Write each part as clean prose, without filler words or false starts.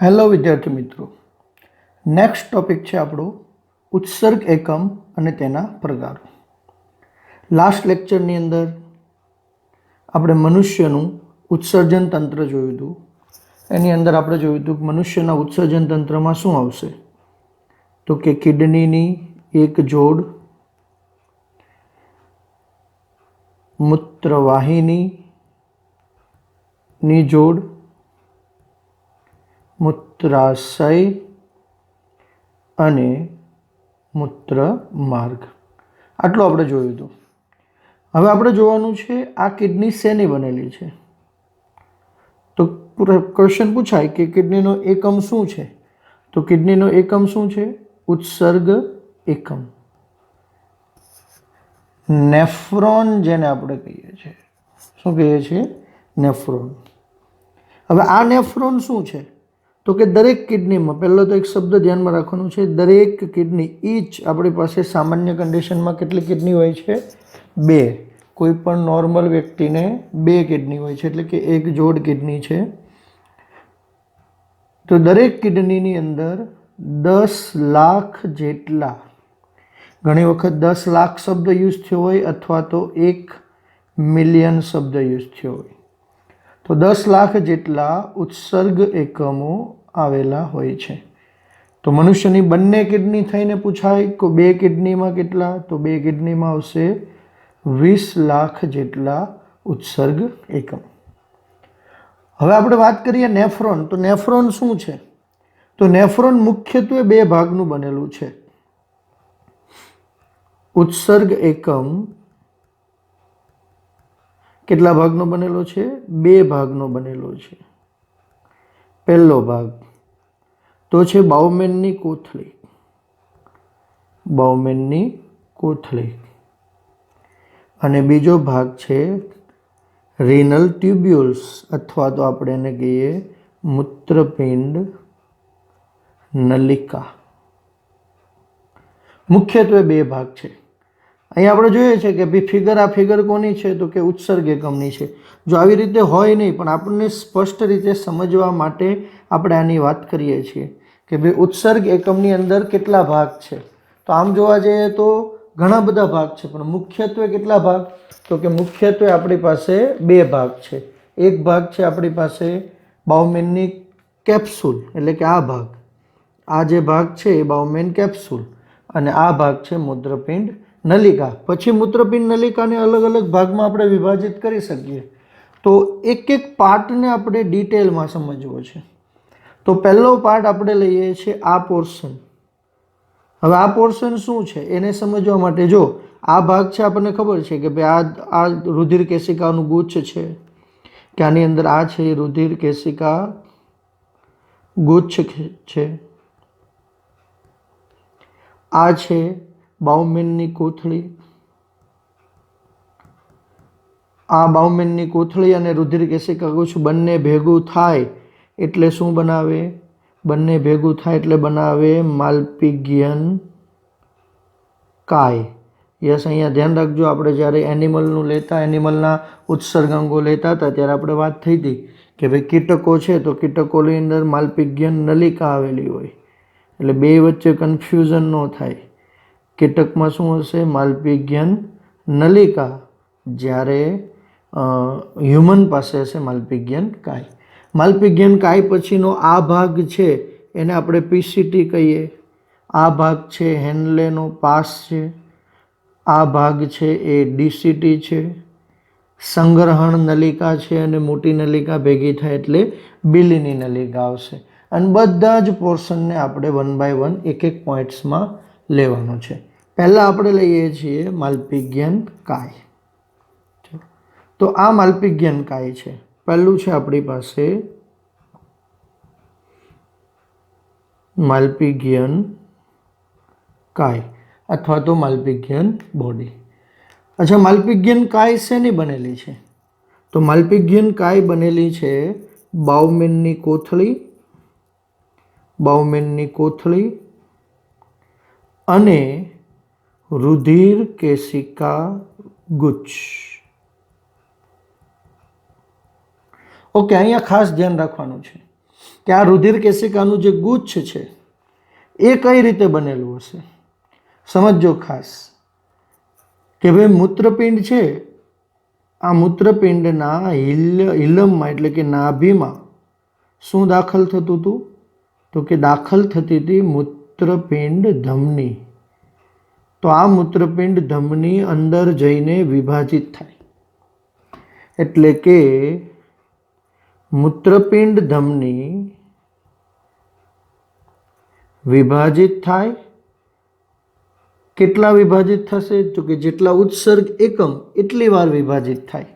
Hello વિદ્યાર્થી મિત્રો, next topic છે આપણો ઉત્સર્ગ એકમ અને તેના પ્રકારો. લાસ્ટ લેક્ચરની અંદર આપણે મનુષ્યનું ઉત્સર્જન તંત્ર જોયું હતું. એની અંદર આપણે જોયું હતું કે મનુષ્યના ઉત્સર્જન તંત્રમાં શું આવશે, તો કે કિડનીની એક જોડ, મૂત્રવાહિનીની જોડ, મૂત્રાશય અને મૂત્ર માર્ગ. આટલું આપણે જોયું હતું. હવે આપણે જોવાનું છે આ કિડની શેની બનેલી છે. તો ક્વેશ્ચન પૂછાય કે કિડનીનો એકમ શું છે, તો કિડનીનો એકમ શું છે? ઉત્સર્ગ એકમ, નેફ્રોન જેને આપણે કહીએ છીએ. શું કહીએ છીએ? નેફ્રોન. હવે આ નેફ્રોન શું છે, તો કે દરેક કિડનીમાં, પહેલો તો એક શબ્દ ધ્યાનમાં રાખવાનું છે, દરેક કિડની, ઈચ આપણી પાસે સામાન્ય કન્ડિશનમાં કેટલી કિડની હોય છે? 2. કોઈ પણ નોર્મલ વ્યક્તિને 2 કિડની હોય છે, એટલે કે એક જોડ કિડની છે. તો દરેક કિડનીની અંદર 10 લાખ જેટલા, ઘણી વખત 10 લાખ શબ્દ યુઝ થયો હોય અથવા તો 1 મિલિયન શબ્દ યુઝ થયો હોય, તો 10 લાખ જેટલા ઉત્સર્ગ એકમો આવેલા હોય છે. તો મનુષ્યની બંને કિડની થઈને પૂછાય તો 2 કિડનીમાં કેટલા, તો 2 કિડનીમાં આવશે 20 લાખ જેટલા ઉત્સર્ગ એકમ. હવે આપણે વાત કરીએ નેફ્રોન. તો નેફ્રોન શું છે? તો નેફ્રોન મુખ્યત્વે 2 ભાગનું બનેલું છે. ઉત્સર્ગ એકમ કેટલા ભાગનો બનેલો છે? 2 ભાગનો બનેલો છે. પહેલો ભાગ તો છે બાઉમેનની કોથળી, બાઉમેનની કોથળી, અને બીજો ભાગ છે રીનલ ટ્યુબ્યુલ્સ અથવા તો આપણે એને કહીએ મૂત્રપિંડ નલિકા. મુખ્યત્વે 2 ભાગ છે. અહીં આપણે જોઈએ છે કે ભાઈ આ ફિગર કોની છે, તો કે ઉત્સર્ગ એકમની છે. જો આવી રીતે હોય નહીં, પણ આપણને સ્પષ્ટ રીતે સમજવા માટે આપણે આની વાત કરીએ છીએ કે ભાઈ ઉત્સર્ગ એકમની અંદર કેટલા ભાગ છે. તો આમ જોવા જઈએ તો ઘણા બધા ભાગ છે, પણ મુખ્યત્વે કેટલા ભાગ, તો કે મુખ્યત્વે આપણી પાસે 2 ભાગ છે. એક ભાગ છે આપણી પાસે બાઉમેનની કેપ્સ્યુલ, એટલે કે આ ભાગ, આ જે ભાગ છે એ બાઉમેન કેપ્સ્યુલ, અને આ ભાગ છે મૂત્રપિંડ નલિકા. પછી મૂત્રપિંડ નલિકાને અલગ અલગ ભાગમાં આપણે વિભાજિત કરી શકીએ. તો એક એક પાર્ટને આપણે ડિટેલમાં સમજવો છે. તો પહેલો પાર્ટ આપણે લઈએ છીએ આ પોર્શન. હવે આ પોર્શન શું છે એને સમજવા માટે જો આ ભાગ છે, આપણને ખબર છે કે ભાઈ આ રુધિર કેશિકાનું ગુચ્છ છે, કે આની અંદર આ છે રુધિર કેશિકા ગુચ્છ છે. આ છે બાઉમેનની કોથળી. આ બાઉમેનની કોથળી અને રુધિર કેશિકા ગુચ્છ બંને ભેગું થાય એટલે શું બનાવે? બંને ભેગું થાય એટલે બનાવે માલ્પિગિયન કાય. યસ, અહીંયા ધ્યાન રાખજો, આપણે જ્યારે એનિમલનું લેતા, એનિમલના ઉત્સર્ગાંગો લેતા હતા ત્યારે આપણે વાત થઈ હતી કે ભાઈ કીટકો છે, તો કીટકોની અંદર માલ્પિગિયન નલિકા આવેલી હોય, એટલે 2 વચ્ચે કન્ફ્યુઝન ન થાય. કીટકમાં શું હશે? માલ્પિગિયન નલિકા, જ્યારે હ્યુમન પાસે હશે માલ્પિગિયન કાય. માલ્પિગિયન કાય પછીનો આ ભાગ છે એને આપણે પીસીટી કહીએ. આ ભાગ છે હેન્લેનો પાસ છે. આ ભાગ છે એ ડીસીટી છે. સંગ્રહણ નલિકા છે, અને મોટી નલિકા ભેગી થાય એટલે બિલીની નલિકા આવશે. અને બધા જ પોર્શનને આપણે 1 બાય 1 એક એક પોઈન્ટ્સમાં લેવાનો છે. પહેલાં આપણે લઈએ છીએ માલ્પિગિયન કાય. તો આ માલ્પિગિયન કાય છે. પહેલું છે આપણી પાસે માલ્પિગિયન કાય અથવા તો માલ્પિગિયન બોડી. અચ્છા, માલ્પિગિયન કાય શેની બનેલી છે? તો માલ્પિગિયન કાય બનેલી છે બાઉમેનની કોથળી, બાઉમેનની કોથળી અને રુધિર કેશિકા ગુચ્છ. ઓકે, અહીંયા ખાસ ધ્યાન રાખવાનું છે કે આ રુધિર કેશિકાનું જે ગુચ્છ છે એ કઈ રીતે બનેલું હશે. સમજો ખાસ કે ભાઈ મૂત્રપિંડ છે, આ મૂત્રપિંડના હિલમમાં એટલે કે નાભીમાં શું દાખલ થતું હતું, તો કે દાખલ થતી હતી મૂત્રપિંડ ધમની. તો આ મૂત્રપિંડ ધમની અંદર જઈને વિભાજિત થાય, એટલે કે મૂત્રપિંડ ધમની વિભાજિત થાય. કેટલા વિભાજિત થશે, તો કે જેટલા ઉત્સર્ગ એકમ એટલી વાર વિભાજિત થાય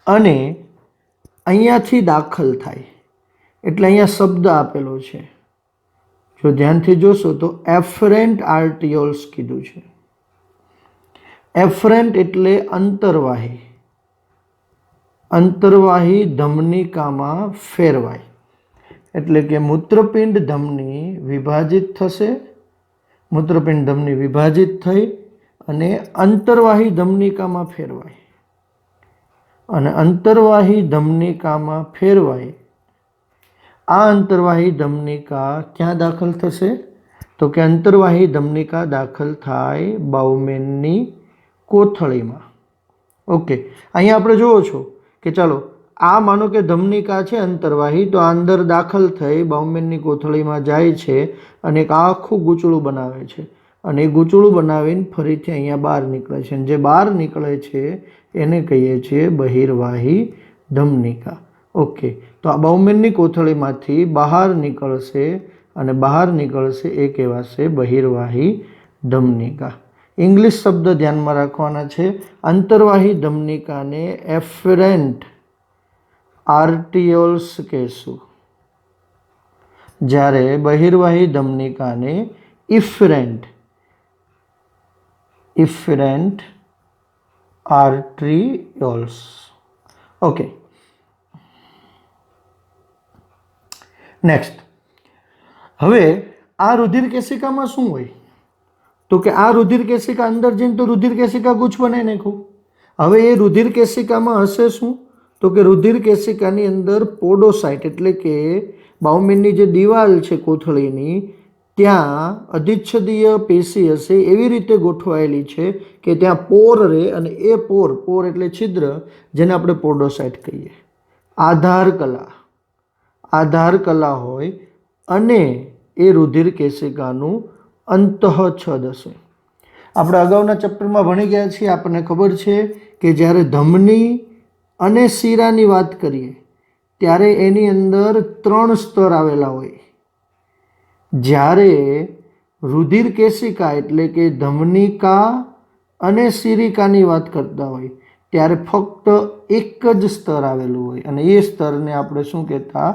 અને અહીંયાથી દાખલ થાય. એટલે અહીંયા શબ્દ આપેલો છે, જો ધ્યાનથી જોશો તો એફરન્ટ આર્ટિયોલ્સ કીધું છે. એફરન્ટ એટલે અંતર્વાહી, અંતર્વાહી ધમનિકામાં ફેરવાય. એટલે કે મૂત્રપિંડ ધમની વિભાજિત થશે, મૂત્રપિંડ ધમની વિભાજિત થઈ અને અંતર્વાહી ધમનિકામાં ફેરવાય. અને અંતર્વાહી ધમનિકામાં ફેરવાય. આ અંતર્વાહી ધમનિકા ક્યાં દાખલ થશે, તો કે અંતર્વાહી ધમનિકા દાખલ થાય બાઉમેનની કોથળીમાં. ઓકે, અહીંયા આપણે જુઓ છો કે ચાલો આ માનો કે ધમનિકા છે અંતર્વાહી, તો આ અંદર દાખલ થઈ બાઉમેનની કોથળીમાં જાય છે અને એક આખું ગૂંચળું બનાવે છે અને એ ગૂંચળું બનાવીને ફરીથી અહીંયા બહાર નીકળે છે. અને જે બહાર નીકળે છે એને કહીએ છીએ બહિર્વાહી ધમનિકા. ઓકે, તો આ બાઉમેનની કોથળીમાંથી બહાર નીકળશે અને બહાર નીકળશે એ કહેવાશે બહિર્વાહી ધમનિકા. ઇંગ્લિશ શબ્દ ધ્યાનમાં રાખવાના છે. અંતર્વાહી ધમનિકાને એફરન્ટ આર્ટિયોલ્સ કહેશું, જ્યારે બહિર્વાહી ધમનિકાને ઇફરન્ટ આર્ટિયોલ્સ. Okay, next. હવે આ રુધિર કેશિકામાં શું હોય, તો કે આ રુધિર કેશિકા અંદર જઈને તો રુધિર કેશિકા ગુચ્છ બનાવી નાખ્યું. હવે એ રુધિર કેશિકામાં હશે શું, તો કે રુધિર કેશિકાની અંદર પોડોસાઇટ એટલે કે બાઉમેનની જે દિવાલ છે કોથળીની ત્યાં અધિચ્છદીય પેશી હશે, એવી રીતે ગોઠવાયેલી છે કે ત્યાં પોર રહે અને એ પોર એટલે છિદ્ર, જેને આપણે પોડોસાઇટ કહીએ. આધાર કલા હોય અને એ રુધિર કેશિકાનું અંતઃછદ હશે. આપણે અગાઉના ચેપ્ટરમાં ભણી ગયા છીએ, આપણને ખબર છે કે જ્યારે ધમની અને શીરાની વાત કરીએ ત્યારે એની અંદર 3 સ્તર આવેલા હોય. જ્યારે રુધિર કેશિકા એટલે કે ધમનિકા અને શિરિકાની વાત કરતા હોય ત્યારે ફક્ત એક જ સ્તર આવેલું હોય અને એ સ્તરને આપણે શું કહેતા,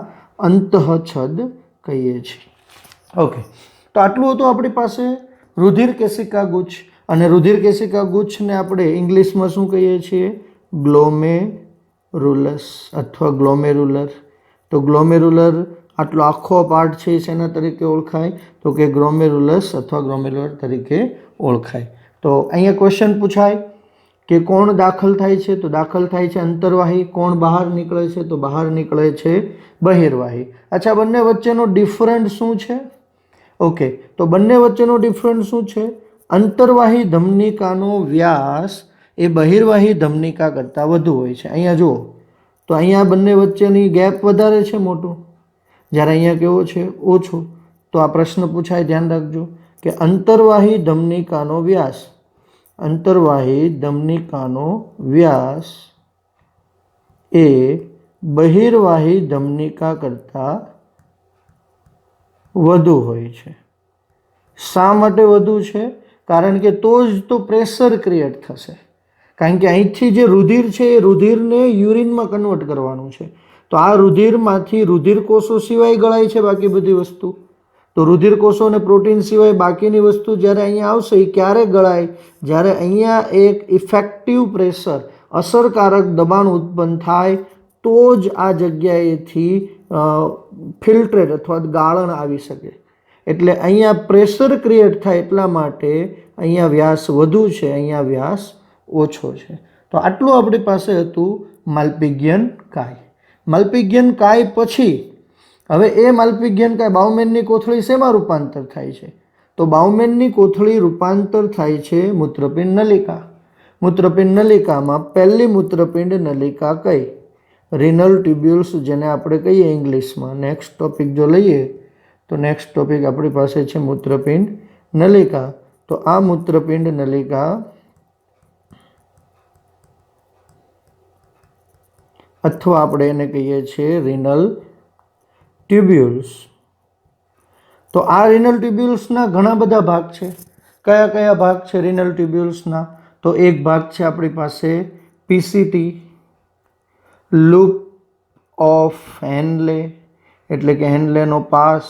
અંતઃછદ કહીએ છીએ. ઓકે, તો આટલું હતું આપણી પાસે રુધિર કેશિકા ગુચ્છ. અને રુધિર કેશિકા ગુચ્છને આપણે ઇંગ્લિશમાં શું કહીએ છીએ, ગ્લોમેરુલસ અથવા ગ્લોમેરુલર. તો ગ્લોમેરુલર આટલો આખો પાર્ટ છે શેના તરીકે ઓળખાય, તો કે ગ્લોમેરુલસ અથવા ગ્લોમેરુલર તરીકે ઓળખાય. તો અહીંયા ક્વેશ્ચન પૂછાય કે કોણ દાખલ થાય છે, તો દાખલ થાય છે અંતર્વાહી. કોણ બહાર નીકળે છે, તો બહાર નીકળે છે બહિર્વાહી. અચ્છા, બંને વચ્ચેનો ડિફરન્ટ શું છે? ઓકે, તો બંને વચ્ચેનો ડિફરન્ટ શું છે, અંતર્વાહી ધમનિકાનો વ્યાસ એ બહિર્વાહી ધમનિકા કરતાં વધુ હોય છે. અહીંયા જુઓ તો અહીંયા બંને વચ્ચેની ગેપ વધારે છે મોટું, જ્યારે અહીંયા કેવો છે, ઓછો. તો આ પ્રશ્ન પૂછાય, ધ્યાન રાખજો કે અંતર્વાહી ધમનિકાનો વ્યાસ એ બહિર્વાહી ધમનિકા કરતાં વધુ હોય છે. શા માટે વધુ છે? કારણ કે તો જ તો પ્રેશર ક્રિએટ થશે. કારણ કે અહીંથી જે રુધિર છે એ રુધિરને યુરિનમાં કન્વર્ટ કરવાનું છે. તો આ રુધિરમાંથી રુધિરકોષો સિવાય ગળાય છે બાકી બધી વસ્તુ. તો રુધિરકોષો અને પ્રોટીન સિવાય બાકીની વસ્તુ જ્યારે અહીંયા આવશે એ ક્યારે ગળાય, જ્યારે અહીંયા એક ઇફેક્ટિવ પ્રેશર, અસરકારક દબાણ ઉત્પન્ન થાય તો જ આ જગ્યાએથી ફિલ્ટરેટ અથવા ગાળણ આવી શકે. એટલે અહીંયા પ્રેશર ક્રિએટ થાય એટલા માટે અહીંયા વ્યાસ વધુ છે, અહીંયા વ્યાસ ઓછો છે. તો આટલું આપણી પાસે હતું માલ્પિગિયન કાય. માલ્પિગિયન કાય પછી હવે એ માલપિઘ્યનકાય બાઉમેનની કોથળી શેમાં રૂપાંતર થાય છે? તો બાઉમેનની કોથળી રૂપાંતર થાય છે મૂત્રપિંડ નલિકા. મૂત્રપિંડ નલિકામાં પહેલી મૂત્રપિંડ નલિકા કઈ? રિનલ ટ્યુબ્યુલ્સ, જેને આપણે કહીએ ઇંગ્લિશમાં. નેક્સ્ટ ટોપિક જો લઈએ તો નેક્સ્ટ ટોપિક આપણી પાસે છે મૂત્રપિંડ નલિકા. તો આ મૂત્રપિંડ નલિકા અથવા આપણે એને કહીએ છીએ રિનલ ટ્યુબ્યુલ્સ. તો આ રિનલ ટ્યુબ્યુલ્સના ઘણા બધા ભાગ છે. કયા કયા ભાગ છે રિનલ ટ્યુબ્યુલ્સના? તો એક ભાગ છે આપણી પાસે પીસીટી, લૂપ ઓફ હેનલે, એટલે કે હેનલેનો પાસ.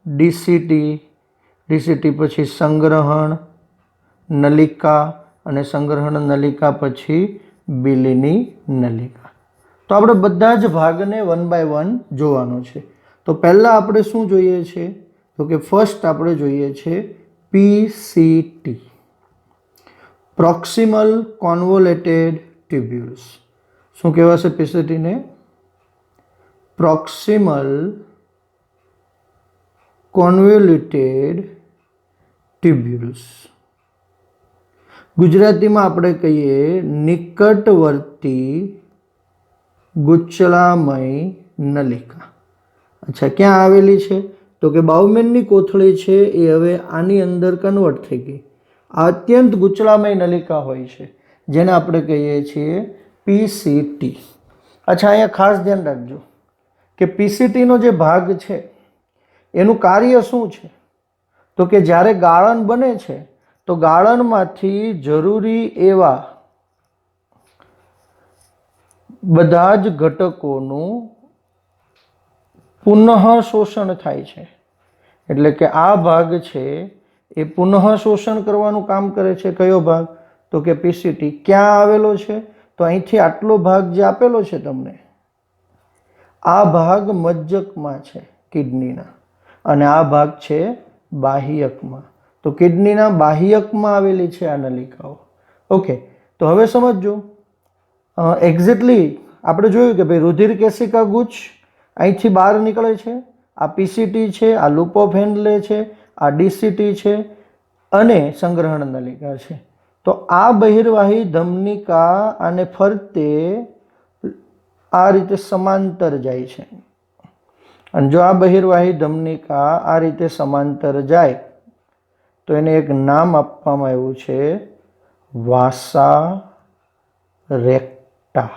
ડીસીટી, ડીસીટી પછી સંગ્રહણ નલિકા, અને સંગ્રહણ નલિકા પછી બિલીની નલિકા. તો આપણે બધા જ ભાગને 1 by 1 જોવાનો છે. તો પહેલાં આપણે શું જોઈએ છે? તો કે ફર્સ્ટ આપણે જોઈએ છે પીસીટી, પ્રોક્સિમલ કોન્વોલેટેડ ટ્યુબ્યુલ્સ. શું કહેવાશે પીસીટીને? પ્રોક્સિમલ કોન્વોલ્યુટેડ ટ્યુબ્યુલ્સ. ગુજરાતીમાં આપણે કહીએ નિકટવર્તી ગુચલામય નલિકા. અચ્છા, ક્યાં આવેલી છે? તો કે બાઉમેનની કોથળી છે એ હવે આની અંદર કન્વર્ટ થઈ ગઈ. આ અત્યંત ગુચલામય નલિકા હોય છે, જેને આપણે કહીએ છીએ પીસીટી. અચ્છા, અહીંયા ખાસ ધ્યાન રાખજો કે પીસીટીનો જે ભાગ છે એનું કાર્ય શું છે? તો કે જ્યારે ગાળણ બને છે તો ગાળણમાંથી જરૂરી એવા બધા જ ઘટકોનું પુનઃ શોષણ થાય છે. એટલે કે આ ભાગ છે એ પુનઃ શોષણ કરવાનું કામ કરે છે. કયો ભાગ? તો કે પીસીટી. ક્યાં આવેલો છે? તો અહીંથી આટલો ભાગ જે આપેલો છે તમને, આ ભાગ મજ્જકમાં છે કિડનીના, અને આ ભાગ છે બાહ્યકમાં. તો કિડનીના બાહ્યકમાં આવેલી છે આ નલિકાઓ. ઓકે, તો હવે સમજો. એક્ઝેક્ટલી આપણે જોયું કે ભાઈ રુધિર કેશિકા ગુચ્છ અહીંથી બહાર નીકળે છે. આ પીસીટી છે, આ લૂપ ઓફ હેનલે છે, આ ડીસીટી છે, અને સંગ્રહણ નલિકા છે. તો આ બહિર્વાહી ધમનિકા આને ફરતે આ રીતે સમાંતર જાય છે. અને જો આ બહિર્વાહી ધમનિકા આ રીતે સમાંતર જાય તો એને એક નામ આપવામાં આવ્યું છે વાસા રેક્ટા.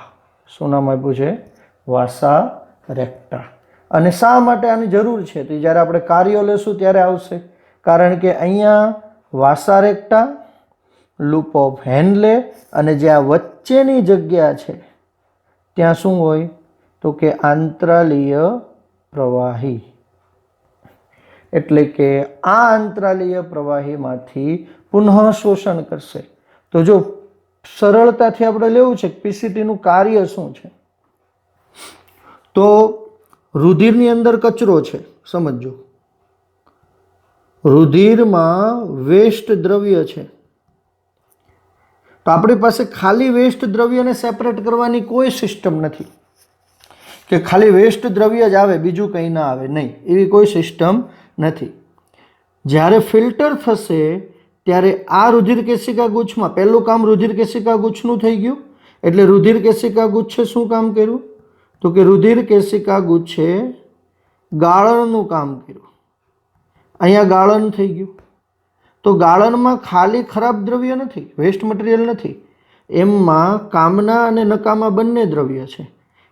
શું નામ આપ્યું છે? વાસા રેક્ટા. અને શા માટે આની જરૂર છે તો જ્યારે આપણે કાર્યો લેશું ત્યારે આવશે. કારણ કે અહીંયા વાસા રેક્ટા, લૂપ ઓફ હેનલે, અને જે આ વચ્ચેની જગ્યા છે ત્યાં શું હોય? તો કે આંતરાલીય પ્રવાહી. એટલે કે આ આંતરાલીય પ્રવાહીમાંથી પુનઃ શોષણ કરશે. તો જો સરળતાથી આપણે લેવું છે પીસીટીનું કાર્ય શું છે, તો રુધિરની અંદર કચરો છે. સમજો, રુધિરમાં વેસ્ટ દ્રવ્ય છે. તો આપણી પાસે ખાલી વેસ્ટ દ્રવ્યને સેપરેટ કરવાની કોઈ સિસ્ટમ નથી કે ખાલી વેસ્ટ દ્રવ્ય જ આવે બીજું કંઈ ના આવે. નહીં, એવી કોઈ સિસ્ટમ નથી. જ્યારે ફિલ્ટર થશે ત્યારે આ રુધિર કેશિકા ગુચ્છમાં પહેલું કામ રુધિર કેશિકા ગુચ્છનું થઈ ગયું. એટલે રુધિર કેશિકા ગુચ્છે શું કામ કર્યું? તો કે રુધિર કેશિકા ગુચ્છે ગાળણનું કામ કર્યું. અહીંયા ગાળણ થઈ ગયું. તો ગાળણમાં ખાલી ખરાબ દ્રવ્ય નથી, વેસ્ટ મટીરિયલ નથી, એમાં કામના અને નકામા બંને દ્રવ્ય છે.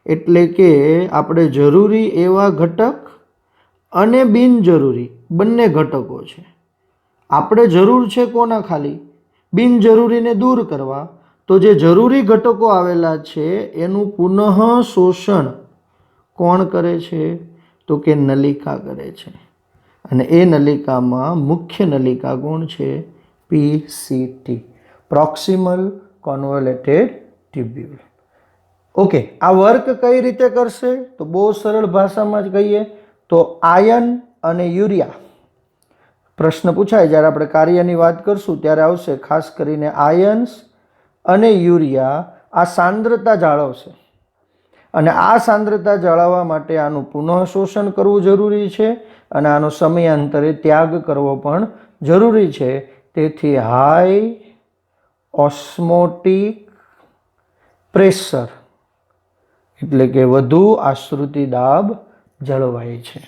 એટલે કે આપણે જરૂરી એવા ઘટક અને બિનજરૂરી બંને ઘટકો છે. આપણે જરૂર છે કોના? ખાલી બિનજરૂરીને દૂર કરવા. તો જે જરૂરી ઘટકો આવેલા છે એનું પુનઃ શોષણ કોણ કરે છે? તો કે નલિકા કરે છે. અને એ નલિકામાં મુખ્ય નલિકા કોણ છે? PCT, proximal convoluted tubule. Okay, આ વર્ક કઈ રીતે કરશે? તો બહુ સરળ ભાષામાં જ કહીએ તો આયન અને યુરિયા. પ્રશ્ન પૂછાય જ્યારે આપણે કાર્યની વાત કરશું ત્યારે આવશે. ખાસ કરીને આયન્સ અને યુરિયા આ સાંદ્રતા જાળવશે. અને આ સાંદ્રતા જાળવવા માટે આનું પુનઃશોષણ કરવું જરૂરી છે અને આનો સમયાંતરે ત્યાગ કરવો પણ જરૂરી છે. તેથી હાઈ ઓસ્મોટિક પ્રેશર એટલે કે વધુ આશ્રુતિ દાબ જળવાય છે.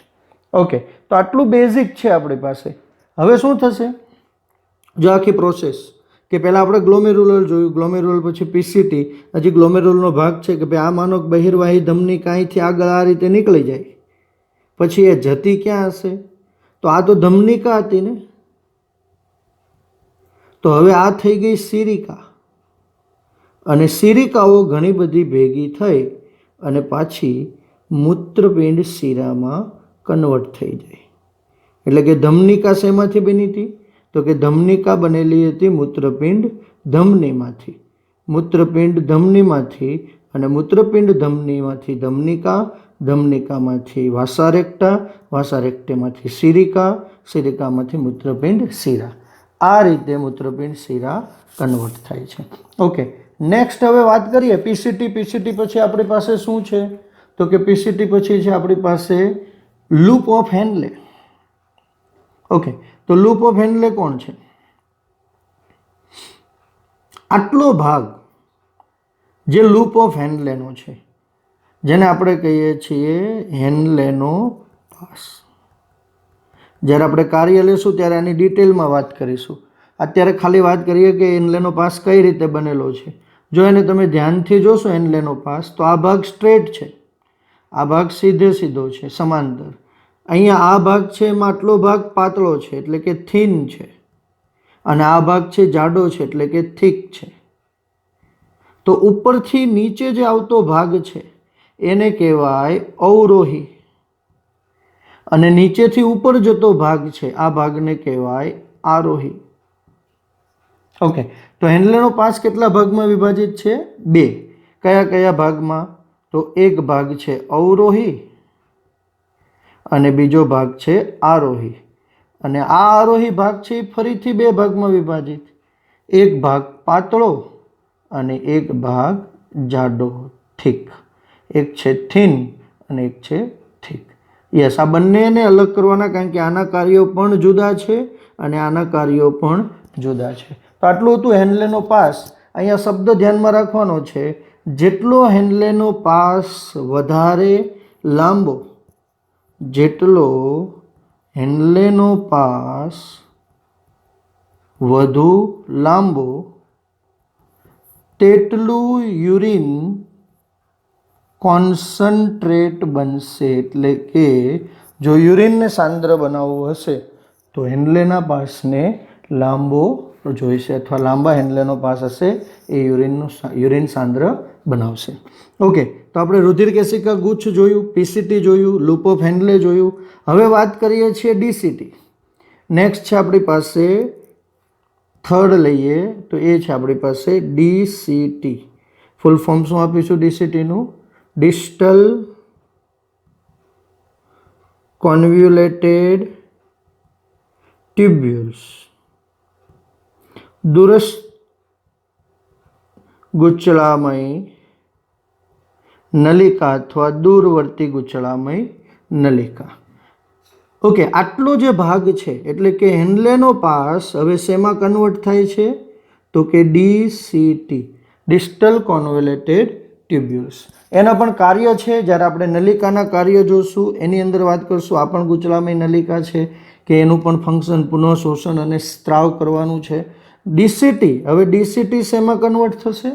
ઓકે, તો આટલું બેઝિક છે આપણી પાસે. હવે શું થશે? જો આખી પ્રોસેસ કે પહેલાં આપણે ગ્લોમેરુલર જોયું, ગ્લોમેરુલર પછી પીસીટી, હજી ગ્લોમેરુલનો ભાગ છે કે ભાઈ આ માનો બહિર્વાહી ધમની કાંઈથી આગળ આ રીતે નીકળી જાય, પછી એ જતી ક્યાં હશે? તો આ તો ધમનિકા હતી ને, તો હવે આ થઈ ગઈ સિરિકા, અને સિરિકાઓ ઘણી બધી ભેગી થઈ અને પાછી મૂત્રપિંડ શિરામાં કન્વર્ટ થઈ જાય. એટલે કે ધમનિકા શેમાંથી બની હતી? તો કે ધમનિકા બનેલી હતી મૂત્રપિંડ ધમનીમાંથી, મૂત્રપિંડ ધમનીમાંથી, અને મૂત્રપિંડ ધમનીમાંથી ધમનિકા, ધમનિકામાંથી વાસારેક્ટા, વાસારેક્ટેમાંથી સિરિકા, સિરિકામાંથી મૂત્રપિંડ શિરા. આ રીતે મૂત્રપિંડ શિરા કન્વર્ટ થાય છે. ઓકે, નેક્સ્ટ હવે વાત કરીએ પીસીટી. પીસીટી પછી આપણી પાસે શું છે? તો કે પીસીટી પછી છે આપણી પાસે લૂપ ઓફ હેન્લે. ઓકે, તો લૂપ ઓફ હેન્લે કોણ છે? આટલો ભાગ જે લૂપ ઓફ હેન્લેનો છે, જેને આપણે કહીએ છીએ હેન્લેનો પાસ. જ્યારે આપણે કાર્ય લેશું ત્યારે આની ડિટેલમાં વાત કરીશું. અત્યારે ખાલી વાત કરીએ કે હેન્લેનો પાસ કઈ રીતે બનેલો છે. જો એને તમે ધ્યાનથી જોશો હેન્લેનો પાસ, તો આ ભાગ સ્ટ્રેટ છે, આ ભાગ સીધે સીધો છે, સમાંતર. અહીંયા આ ભાગ છે એમાં આટલો ભાગ પાતળો છે એટલે કે થીન છે, અને આ ભાગ છે જાડો છે એટલે કે થીક છે. તો ઉપરથી નીચે જે આવતો ભાગ છે એને કહેવાય અવરોહી, અને નીચેથી ઉપર જતો ભાગ છે આ ભાગને કહેવાય આરોહી. ઓકે, તો હેન્લેનો પાસ કેટલા ભાગમાં વિભાજિત છે? 2. કયા કયા ભાગમાં? તો એક ભાગ છે અવરોહી અને બીજો ભાગ છે આરોહી. અને આ આરોહી ભાગ છે એ ફરીથી 2 ભાગમાં વિભાજિત, એક ભાગ પાતળો અને એક ભાગ જાડો, થીક. એક છે થીન અને એક છે થીક. યસ, આ બંનેને અલગ કરવાના, કારણ કે આના કાર્યો પણ જુદા છે અને આના કાર્યો પણ જુદા છે. તો આટલું હતું હેન્લેનો પાસ. અહીંયા શબ્દ ધ્યાનમાં રાખવાનો છે, જેટલો હેન્લેનો પાસ વધારે લાંબો, જેટલો હેન્લેનો પાસ વધુ લાંબો, તેટલું યુરિન કોન્સન્ટ્રેટ બનશે. એટલે કે જો યુરિનને સાંદ્ર બનાવવું હશે તો હેન્લેના પાસને લાંબો જોઈશે, અથવા લાંબા હેન્લેનો પાસ હશે એ યુરિન સાંદ્ર બનાવશે. ઓકે, તો આપણે રુધિર કેશિકા ગુચ્છ જોયું, પીસીટી જોયું, લૂપ ઓફ હેન્લે જોયું. હવે વાત કરીએ છીએ ડીસીટી. નેક્સ્ટ છે આપણી પાસે થર્ડ લઈએ તો એ છે આપણી પાસે ડીસીટી. ફૂલ ફોર્મ શું આપીશું ડીસીટીનું? ડિસ્ટલ કોન્વ્યુલેટેડ ટ્યુબ્યુલ્સ. દૂરસ્થ ગુચળામય નલિકા અથવા દૂરવર્તી ગુચળામય નલિકા. ઓકે, આટલો જે ભાગ છે એટલે કે હેન્લેનો પાસ હવે શેમાં કન્વર્ટ થાય છે? તો કે ડીસીટી, ડિસ્ટલ કોન્વોલ્યુટેડ ટ્યુબ્યુલ્સ. એના પણ કાર્ય છે, જ્યારે આપણે નલિકાના કાર્ય જોશું એની અંદર વાત કરશું. આ પણ ગુચળામય નલિકા છે કે એનું પણ ફંક્શન પુનઃશોષણ અને સ્ત્રાવ કરવાનું છે. ડીસીટી, હવે ડીસીટી શેમાં કન્વર્ટ થશે?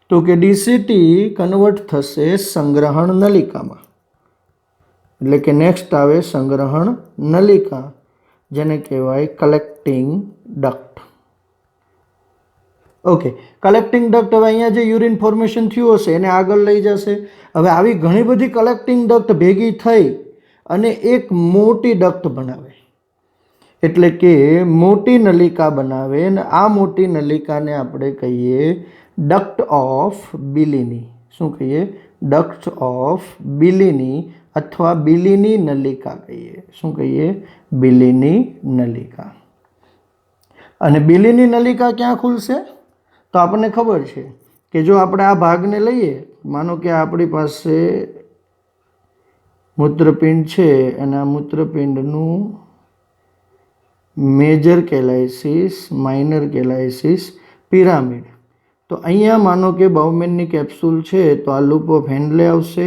તો કે ડીસીટી કન્વર્ટ થશે સંગ્રહણ નલિકામાં. એટલે કે નેક્સ્ટ આવે સંગ્રહણ નલિકા, જેને કહેવાય collecting duct. Okay, collecting duct હવે અહીંયા જે યુરિન ફોર્મેશન થયું હશે એને આગળ લઈ જશે. હવે આવી ઘણી બધી કલેક્ટિંગ ડક્ટ ભેગી થઈ અને એક મોટી ડક્ટ બનાવે, એટલે કે મોટી નલિકા બનાવે, અને આ મોટી નલિકાને આપણે કહીએ ડક્ટ ઓફ બિલિની. શું કહીએ? ડક્ટ ઓફ બિલિની અથવા બિલિની નલિકા કહીએ. શું કહીએ? બિલિની નલિકા. અને બિલિની નલિકા ક્યાં ખુલશે? તો આપણને ખબર છે કે જો આપણે આ ભાગને લઈએ માનો કે આપણી પાસે મૂત્રપિંડ છે અને આ મૂત્રપિંડનું મેજર કેલાઇસિસ, માઇનર કેલાઇસિસ, પિરામિડ. તો અહીંયા માનો કે બાઉમેનની કેપ્સ્યુલ છે તો આ લૂપ ઓફ હેન્ડલે આવશે.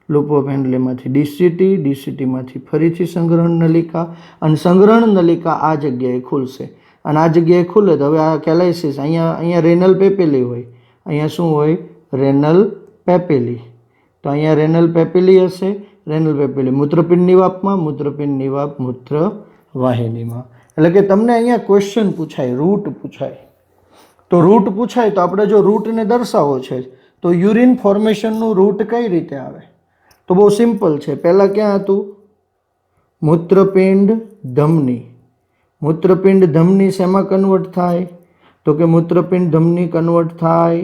લૂપ ઓફ હેન્ડલેમાંથી ડીસીટી, ડીસીટીમાંથી ફરીથી સંગ્રહણ નલિકા, અને સંગ્રહણ નલિકા આ જગ્યાએ ખુલશે. અને આ જગ્યાએ ખુલે તો હવે આ કેલાઇસિસ અહીંયા રેનલ પેપેલી હોય. અહીંયા શું હોય? રેનલ પેપેલી. તો અહીંયા રેનલ પેપેલી હશે. રેનલ પેપેલી મૂત્રપિંડની વાપમાં, મૂત્રપિંડની વાપ મૂત્રવાહિનીમાં. એટલે કે તમને અહીંયા ક્વેશ્ચન પૂછાય, રૂટ પૂછાય. તો રૂટ પૂછાય તો આપણે જો રૂટને દર્શાવો છે તો યુરિન ફોર્મેશનનું રૂટ કઈ રીતે આવે? તો બહુ સિમ્પલ છે. પહેલાં ક્યાં હતું? મૂત્રપિંડ ધમની. મૂત્રપિંડ ધમની શેમાં કન્વર્ટ થાય? તો કે મૂત્રપિંડ ધમની કન્વર્ટ થાય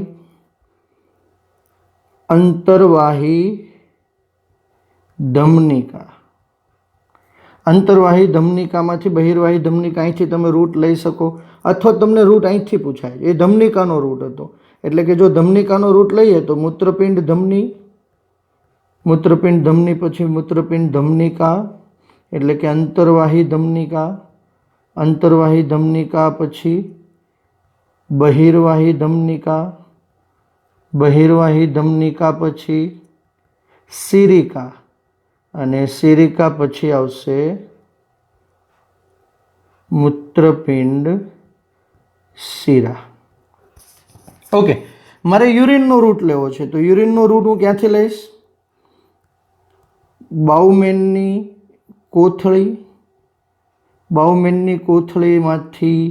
અંતરવાહી ધમનિકા. અંતરવાહી ધમનિકામાંથી બહિર્વાહી ધમનિકા. અહીંથી તમે રૂટ લઈ શકો, અથવા તમને રૂટ અહીંથી પૂછાય. એ ધમનિકાનો રૂટ હતો. એટલે કે જો ધમનિકાનો રૂટ લઈએ તો મૂત્રપિંડ ધમની, મૂત્રપિંડ ધમની પછી મૂત્રપિંડ ધમનિકા, એટલે કે અંતરવાહી ધમનિકા. અંતરવાહી ધમનિકા પછી બહિર્વાહી ધમનિકા, બહિર્વાહી ધમનિકા પછી સિરિકા, અને સિરિકા પછી આવશે મૂત્રપિંડ શિરા. ઓકે, મારે યુરિનનો રૂટ લેવો છે તો યુરિનનો રૂટ હું ક્યાંથી લઈશ? બાઉમેનની કોથળી, બાઉમેનની કોથળીમાંથી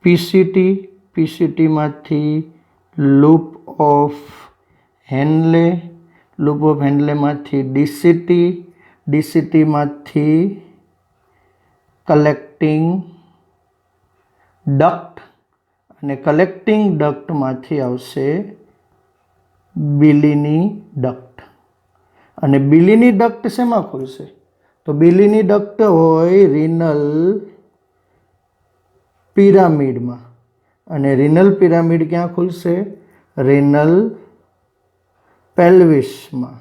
પીસીટી, પીસીટીમાંથી loop of Henle, loop of હેન્ડલેમાંથી ડીસીટી, ડીસીટીમાંથી કલેક્ટિંગ ડક્ટ, અને કલેક્ટિંગ ડક્ટમાંથી આવશે બિલીની ડક્ટ. અને બિલીની ડક્ટ શેમાં ખુલશે? તો બિલીની ડક્ટ હોય રિનલ પિરામિડમાં. અને રિનલ પિરામિડ ક્યાં ખુલશે? રિનલ પેલ્વિસમાં.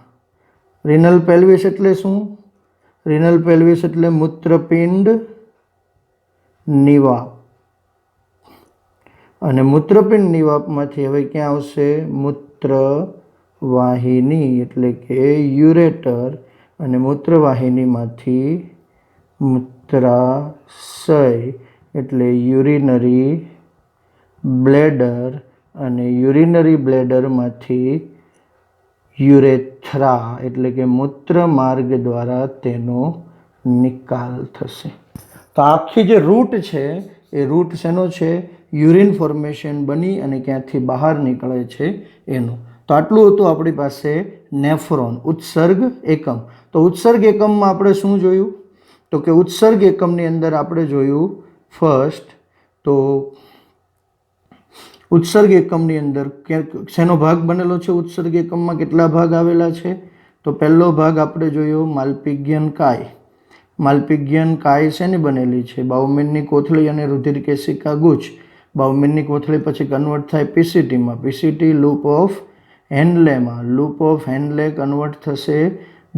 રિનલ પેલ્વિસ એટલે શું? રિનલ પેલ્વિસ એટલે મૂત્રપિંડ નિવાપ. અને મૂત્રપિંડ નિવાપમાંથી હવે ક્યાં આવશે? મૂત્રવાહિની એટલે કે યુરેટર. અને મૂત્રવાહિનીમાંથી મૂત્રાશય એટલે યુરિનરી બ્લેડર. અને યુરિનરી બ્લેડરમાંથી યુરેથ્રા એટલે કે મૂત્ર માર્ગ દ્વારા તેનો નિકાલ થશે. તો આખી જે રૂટ છે એ રૂટ શેનો છે? યુરિન ફોર્મેશન બની અને ક્યાંથી બહાર નીકળે છે એનું. તો આટલું હતું આપણી પાસે નેફ્રોન, ઉત્સર્ગ એકમ. તો ઉત્સર્ગ એકમમાં આપણે શું જોયું? તો કે ઉત્સર્ગ એકમની અંદર આપણે જોયું ફર્સ્ટ તો ઉત્સર્ગ એકમની અંદર શેનો ભાગ બનેલો છે? ઉત્સર્ગ એકમમાં કેટલા ભાગ આવેલા છે? તો પહેલો ભાગ આપણે જોયો માલ્પિગિયન કાય. માલ્પિગિયન કાય શેની બનેલી છે? બાઉમેનની કોથળી અને રુધિરકેશિકા ગુચ્છ. બાઉમેનની કોથળી પછી કન્વર્ટ થાય પીસીટીમાં, પીસીટી લૂપ ઓફ હેન્ડલેમાં, લૂપ ઓફ હેન્ડલે કન્વર્ટ થશે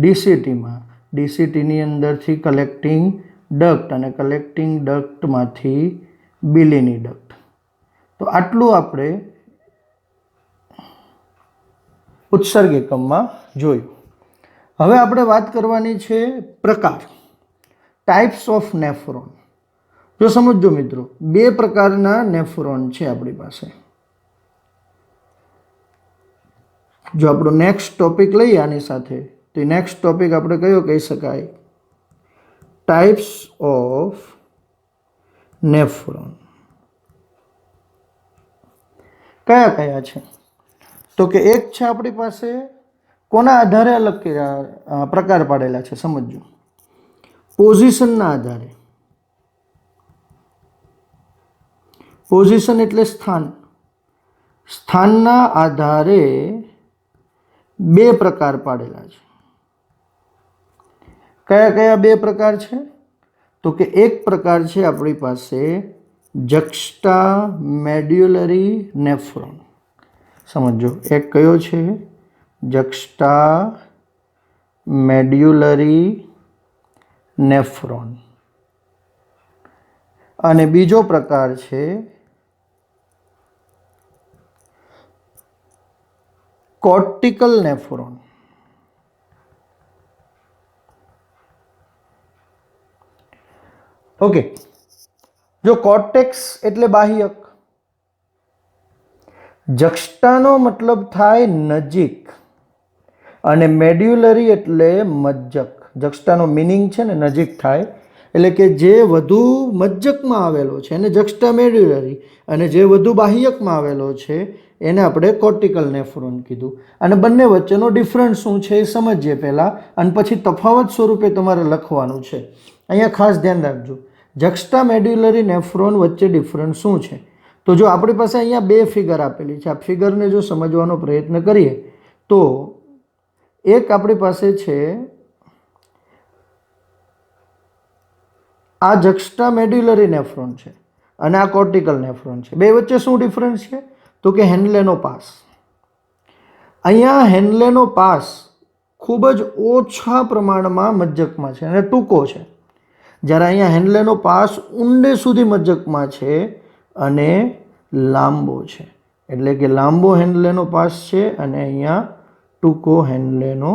ડીસીટીમાં, ડીસીટીની અંદરથી કલેક્ટિંગ ડક્ટ, અને કલેક્ટિંગ ડક્ટમાંથી બિલીની ડક્ટ. તો આટલું આપણે ઉત્સર્ગ એકમમાં જોયું. હવે આપણે વાત કરવાની છે પ્રકાર, ટાઈપ્સ ઓફ નેફ્રોન. જો સમજો મિત્રો, બે પ્રકારના નેફ્રોન છે આપણી પાસે. જો આપણો નેક્સ્ટ ટોપિક લઈએ આની સાથે તો નેક્સ્ટ ટોપિક આપણે કયો કહી શકાય? Types of nephron. કયા કયા છે? તો કે એક છે આપણી પાસે કોના આધારે અલગ પ્રકાર પાડેલા છે સમજો. પોઝિશનના આધારે. પોઝિશન એટલે સ્થાન. સ્થાનના આધારે બે પ્રકાર પાડેલા છે. કયા કયા બે પ્રકાર છે? તો કે એક પ્રકાર છે આપણી પાસે જક્સ્ટા મેડ્યુલરી નેફ્રોન. સમજો. એક કયો છે? જક્સ્ટા મેડ્યુલરી નેફ્રોન. અને બીજો પ્રકાર છે કોર્ટિકલ નેફ્રોન. ઓકે, જો કોર્ટેક્સ એટલે બાહ્યક, જક્સ્ટાનો મતલબ થાય નજીક, અને મેડ્યુલરી એટલે મજ્જક. જક્સ્ટાનો મિનિંગ છે ને નજીક થાય, એટલે કે જે વધુ મજ્જકમાં આવેલો છે એને જક્સ્ટા મેડ્યુલરી, અને જે વધુ બાહ્યકમાં આવેલો છે એને આપણે કોર્ટિકલ નેફ્રોન કીધું. અને બંને વચ્ચેનો ડિફરન્સ શું છે એ સમજીએ પહેલાં, અને પછી તફાવત સ્વરૂપે તમારે લખવાનું છે. અહીંયા ખાસ ધ્યાન રાખજો, જક્સ્ટા મેડ્યુલરી નેફ્રોન વચ્ચે ડિફરન્સ શું છે. તો જો આપણી પાસે અહીંયા બે ફિગર આપેલી છે, આ ફિગરને જો સમજવાનો પ્રયત્ન કરીએ તો એક આપણી પાસે છે આ જક્સ્ટા મેડ્યુલરી નેફ્રોન છે અને આ કોર્ટિકલ નેફ્રોન છે. બે વચ્ચે શું ડિફરન્સ છે? તો કે હેન્લેનો પાસ. અહીંયા હેન્લેનો પાસ ખૂબ જ ઓછા પ્રમાણમાં મજ્જકમાં છે અને ટૂંકો છે, જ્યારે અહીંયા હેન્લેનો પાસ ઊંડે સુધી મજ્જકમાં છે અને લાંબો છે. એટલે કે લાંબો હેન્લેનો પાસ છે અને અહીંયા ટૂંકો હેન્લેનો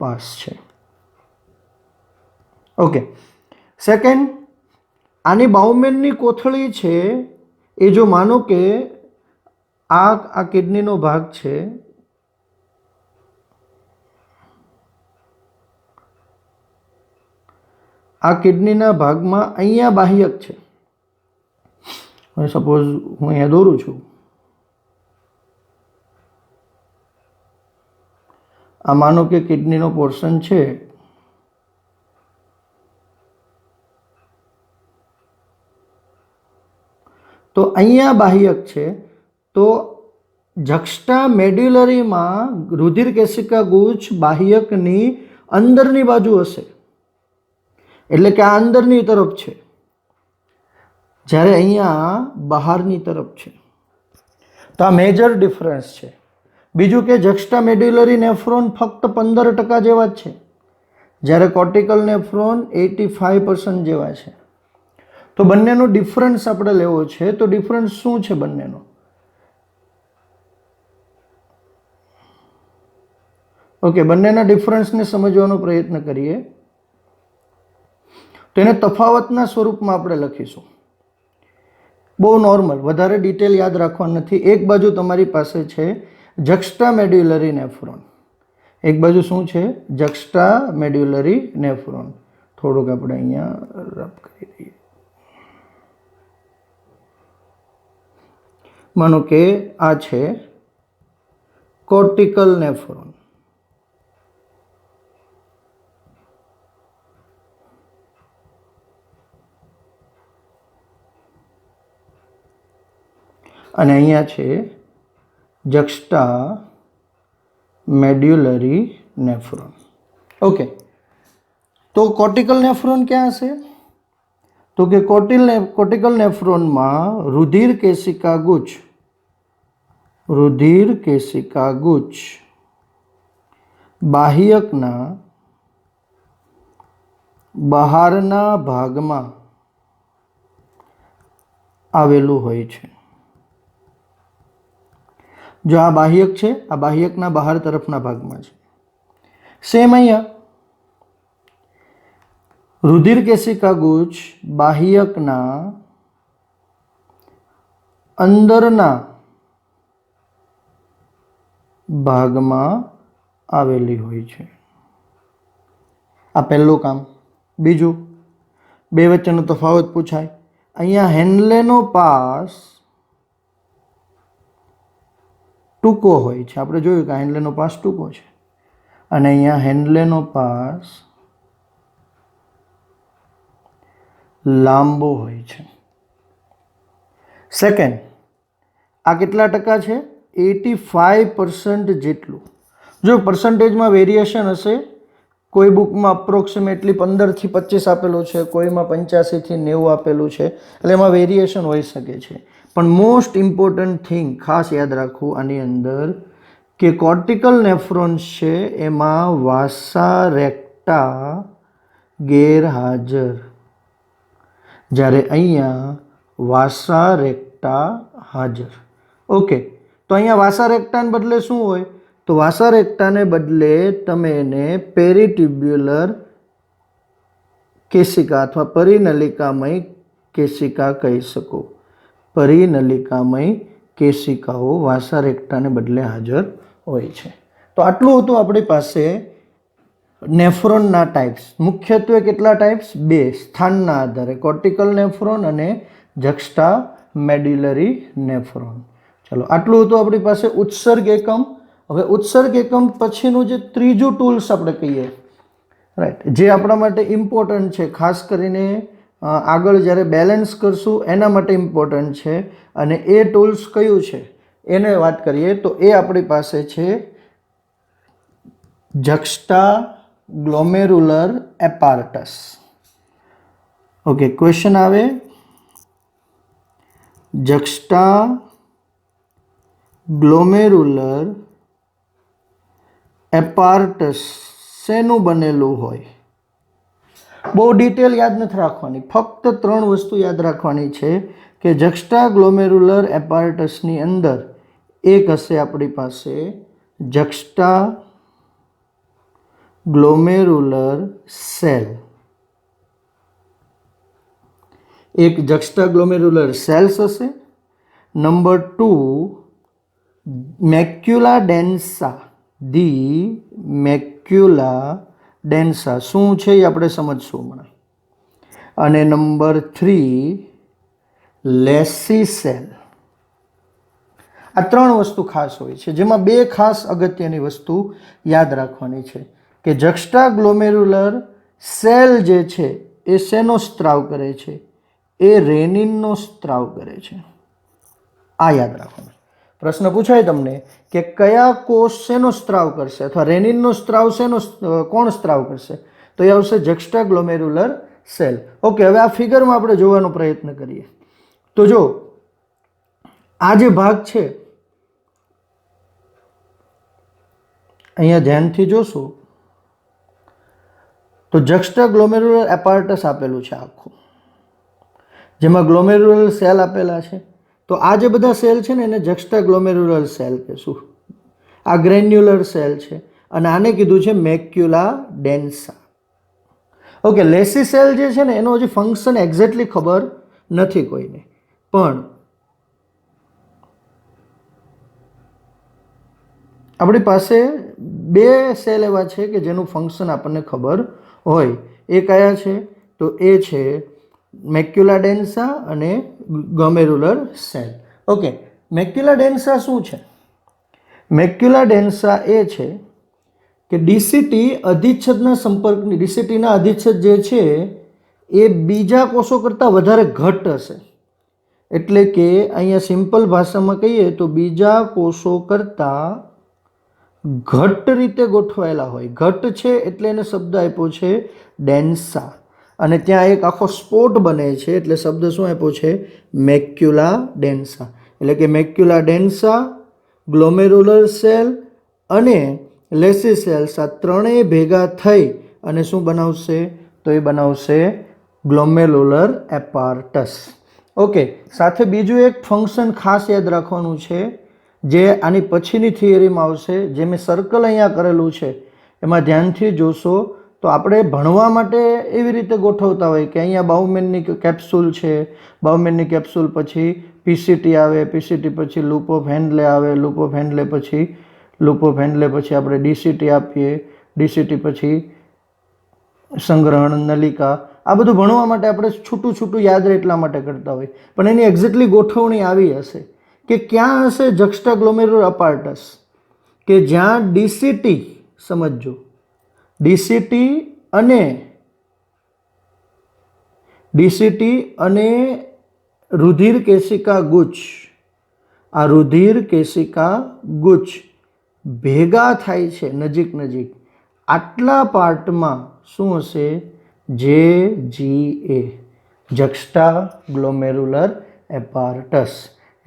પાસ છે. ઓકે, સેકન્ડ, આની બાઉમેનની કોથળી છે એ જો માનો કે આ કિડનીનો ભાગ છે, આ કિડનીના ભાગમાં અહીંયા બાહ્યક છે. હવે સપોઝ હું અહીંયા દોરું છું, આ માનો કે કિડનીનો પોર્શન છે, તો અહીંયા બાહ્યક છે. તો જક્સ્ટા મેડ્યુલરીમાં રુધિર કેશિકા ગુચ્છ બાહ્યકની અંદરની બાજુ હશે, એટલે કે આ અંદરની તરફ છે, જ્યારે અહીંયા બહારની તરફ છે. તો આ મેજર ડિફરન્સ છે. બીજું કે જક્સ્ટા મેડ્યુલરી નેફ્રોન ફક્ત 15% જેવા જ છે, જ્યારે કોર્ટિકલ નેફ્રોન 85% જેવા છે. તો બંનેનો ડિફરન્સ આપણે લેવો છે. તો ડિફરન્સ શું છે બંનેનો? ઓકે, બંનેના ડિફરન્સને સમજવાનો પ્રયત્ન કરીએ તો એને તફાવતના સ્વરૂપમાં આપણે લખીશું. બહુ નોર્મલ, વધારે ડિટેલ યાદ રાખવા નથી. એક બાજુ તમારી પાસે છે જક્સ્ટા મેડ્યુલરી નેફ્રોન, એક બાજુ શું છે? જક્સ્ટા મેડ્યુલરી નેફ્રોન. થોડુંક આપણે અહીંયા રબ કરી દઈએ. માનો કે આ છે કોર્ટિકલ નેફ્રોન, અને અહીંયા છે જક્સ્ટા મેડ્યુલરી નેફ્રોન. ઓકે, તો કોર્ટિકલ નેફ્રોન ક્યાં હશે? તો કે કોર્ટિકલ નેફ્રોનમાં રુધિર કેશિકા ગુચ્છ બાહ્યકના બહારના ભાગમાં આવેલું હોય છે. જો આ બાહ્યક છે, આ બાહ્યકના બહાર તરફના ભાગમાં છે. સેમ અહીંયા રુધિર કેશિકા ગુચ્છ બાહ્યકના અંદરના ભાગમાં આવેલી હોય છે. આ પહેલું કામ. બીજું, બે વચ્ચેનો તફાવત પૂછાય. અહીંયા હેન્લેનો પાસ ટૂંકો હોય છે. આપણે જોયું કે હેન્લેનો પાસ ટૂંકો છે, અને અહીંયા હેન્લેનો પાસ લાંબો હોય છે. સેકન્ડ, આ કેટલા ટકા છે? 85% જેટલું. જો પર્સન્ટેજમાં વેરિએશન હશે, કોઈ બુકમાં અપ્રોક્સિમેટલી 15 થી 25 આપેલું છે, કોઈમાં 85 થી 90 આપેલું છે, એટલે એમાં વેરિએશન હોઈ શકે છે. પણ મોસ્ટ ઇમ્પોર્ટન્ટ થિંગ ખાસ યાદ રાખવું આની અંદર કે કોર્ટિકલ નેફ્રોન્સ છે એમાં વાસા રેક્ટા ગેરહાજર, જ્યારે અહીંયા વાસા રેક્ટા હાજર. ઓકે, તો અહીંયા વાસા રેક્ટાને બદલે શું હોય? તો વાસા રેક્ટાને બદલે તમે એને પેરીટ્યુબ્યુલર કેશિકા અથવા પરિનલિકામય કેશિકા કહી શકો. પરિનલિકામય કેશિકાઓ વાસા રેક્ટાને બદલે હાજર હોય છે. તો આટલું હતું આપણી પાસે નેફ્રોનના ટાઈપ્સ. મુખ્યત્વે કેટલા ટાઈપ્સ? 2, સ્થાનના આધારે, કોર્ટિકલ નેફ્રોન અને જક્સ્ટા મેડ્યુલરી નેફ્રોન. ચલો, આટલું હતું આપણી પાસે ઉત્સર્ગ એકમ. હવે ઉત્સર્ગ એકમ પછીનું જે ત્રીજું ટૂલ્સ આપણે કહીએ, રાઈટ, જે આપણા માટે ઇમ્પોર્ટન્ટ છે, ખાસ કરીને આગળ જ્યારે બેલેન્સ કરશું એના માટે ઇમ્પોર્ટન્ટ છે, અને એ ટૂલ્સ કયું છે એને વાત કરીએ તો એ આપણી પાસે છે જક્સ્ટા ગ્લોમેરુલર એપાર્ટસ. ઓકે, ક્વેશ્ચન આવે, જક્સ્ટા ગ્લોમેરુલર એપાર્ટસ શેનું બનેલું હોય? બહુ ડિટેલ યાદ નથી રાખવાની, ફક્ત 3 વસ્તુ યાદ રાખવાની છે કે જક્સ્ટા ગ્લોમેરુલર એપાર્ટસની અંદર એક હશે આપણી પાસે જક્સ્ટા ગ્લોમેરુલર સેલ. એક જક્સ્ટા ગ્લોમેરુલર સેલ્સ હશે. Number 2, macula ડેન્સા. ધી મેક્યુલા ડેન્સા શું છે એ આપણે સમજશું હમણાં. અને નંબર 3, લેસી સેલ. આ 3 વસ્તુ ખાસ હોય છે, જેમાં 2 ખાસ અગત્યની વસ્તુ યાદ રાખવાની છે કે જક્સ્ટા ગ્લોમેરુલર સેલ જે છે એ શેનો સ્ત્રાવ કરે છે? એ રેનિનનો સ્ત્રાવ કરે છે. આ યાદ રાખવાનું. પ્રશ્ન પૂછાય તમને કે કયા કોષ શેનો સ્ત્રાવ કરશે અથવા રેનિનનો સ્ત્રાવ કોણ સ્ત્રાવ કરશે? તો એ આવશે જક્સ્ટા ગ્લોમેરુલર સેલ. ઓકે, હવે આ ફિગરમાં આપણે જોવાનો પ્રયત્ન કરીએ. તો જો આ જે ભાગ છે, અહીંયા ધ્યાનથી જોશો તો જક્સ્ટા ગ્લોમેરુલર એપાર્ટસ આપેલું છે આખું, જેમાં ગ્લોમેરુલર સેલ આપેલા છે. તો આ જે બધા સેલ છે ને એને જક્સ્ટા ગ્લોમેરુલર સેલ કહેશું. આ ગ્રેન્યુલર સેલ છે અને આને કીધું છે મેક્યુલા ડેન્સા. ઓકે, લેસી સેલ જે છે ને એનો હજી ફંક્શન એક્ઝેક્ટલી ખબર નથી કોઈને, પણ આપણી પાસે 2 સેલ એવા છે કે જેનું ફંક્શન આપણને ખબર હોય. એ કયા છે? તો એ છે મેક્યુલા ડેન્સા અને ગ્લોમેરુલર સેલ. ઓકે, મેક્યુલા ડેન્સા શું છે? મેક્યુલા ડેન્સા એ છે કે ડીસીટી અધિચ્છદના સંપર્કની, ડીસીટીના અધિચ્છદ જે છે એ બીજા કોષો કરતાં વધારે ઘટ હશે. એટલે કે અહીંયા સિમ્પલ ભાષામાં કહીએ તો બીજા કોષો કરતાં ઘટ રીતે ગોઠવાયેલા હોય. ઘટ છે એટલે એને શબ્દ આપ્યો છે ડેન્સા, અને ત્યાં એક આખો સ્પોટ બને છે એટલે શબ્દ શું આપ્યો છે? મેક્યુલા ડેન્સા. એટલે કે મેક્યુલા ડેન્સા, ગ્લોમેરુલર સેલ અને લેસી સેલ્સ આ ત્રણેય ભેગા થઈ અને શું બનાવશે? તો એ બનાવશે ગ્લોમેરુલર એપાર્ટસ. ઓકે, સાથે બીજું એક ફંક્શન ખાસ યાદ રાખવાનું છે જે આની પછીની થિયરીમાં આવશે, જે મેં સર્કલ અહીંયા કરેલું છે એમાં ધ્યાનથી જોશો તો આપણે ભણવા માટે એવી રીતે ગોઠવતા હોય કે અહીંયા બાઉમેનની કેપ્સ્યુલ છે, બાઉમેનની કેપ્સ્યુલ પછી પીસીટી આવે, પીસીટી પછી લૂપ ઓફ હેન્ડલે આવે, લૂપ ઓફ હેન્ડલે પછી આપણે ડીસીટી આપીએ, ડીસીટી પછી સંગ્રહણ નલિકા. આ બધું ભણવા માટે આપણે છૂટું છૂટું યાદ રહે એટલા માટે કરતા હોય, પણ એની એક્ઝેક્ટલી ગોઠવણી આવી હશે કે ક્યાં હશે જક્સ્ટા ગ્લોમેરુલર એપાર્ટસ કે જ્યાં ડીસીટી, સમજો, ડીસીટી અને રુધિર કેશિકા ગુચ્છ, આ રુધિર કેશિકા ગુચ્છ ભેગા થાય છે નજીક નજીક, આટલા પાર્ટમાં શું હશે? JGA, જક્સ્ટા ગ્લોમેરુલર એપાર્ટસ.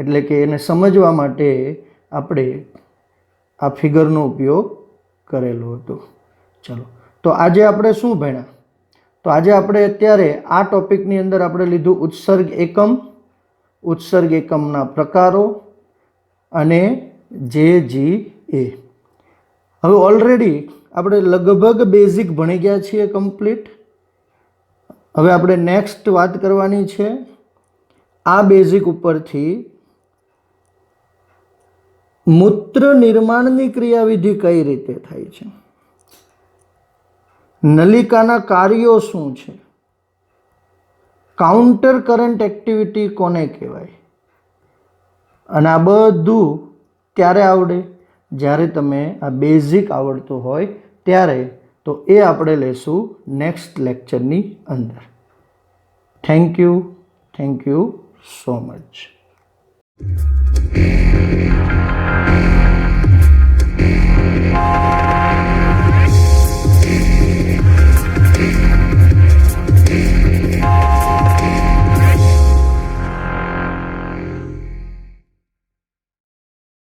એટલે કે એને સમજવા માટે આપણે આ ફિગરનો ઉપયોગ કરેલો હતો. ચલો, તો આજે આપણે શું ભણ્યા? તો આજે આપણે અત્યારે આ ટોપિકની અંદર આપણે લીધું ઉત્સર્ગ એકમ, ઉત્સર્ગ એકમના પ્રકારો અને JGA. હવે ઓલરેડી આપણે લગભગ બેઝિક ભણી ગયા છીએ કમ્પ્લીટ. હવે આપણે નેક્સ્ટ વાત કરવાની છે આ બેઝિક ઉપરથી મૂત્ર નિર્માણની ક્રિયાવિધિ કઈ રીતે થાય છે, નલિકાના કાર્યો શું છે, કાઉન્ટર કરંટ એક્ટિવિટી કોને કહેવાય, અને આ બધું ક્યારે આવડે? જ્યારે તમે આ બેઝિક આવડતું હોય ત્યારે. તો એ આપણે લેશું નેક્સ્ટ લેક્ચરની અંદર. Thank you so much.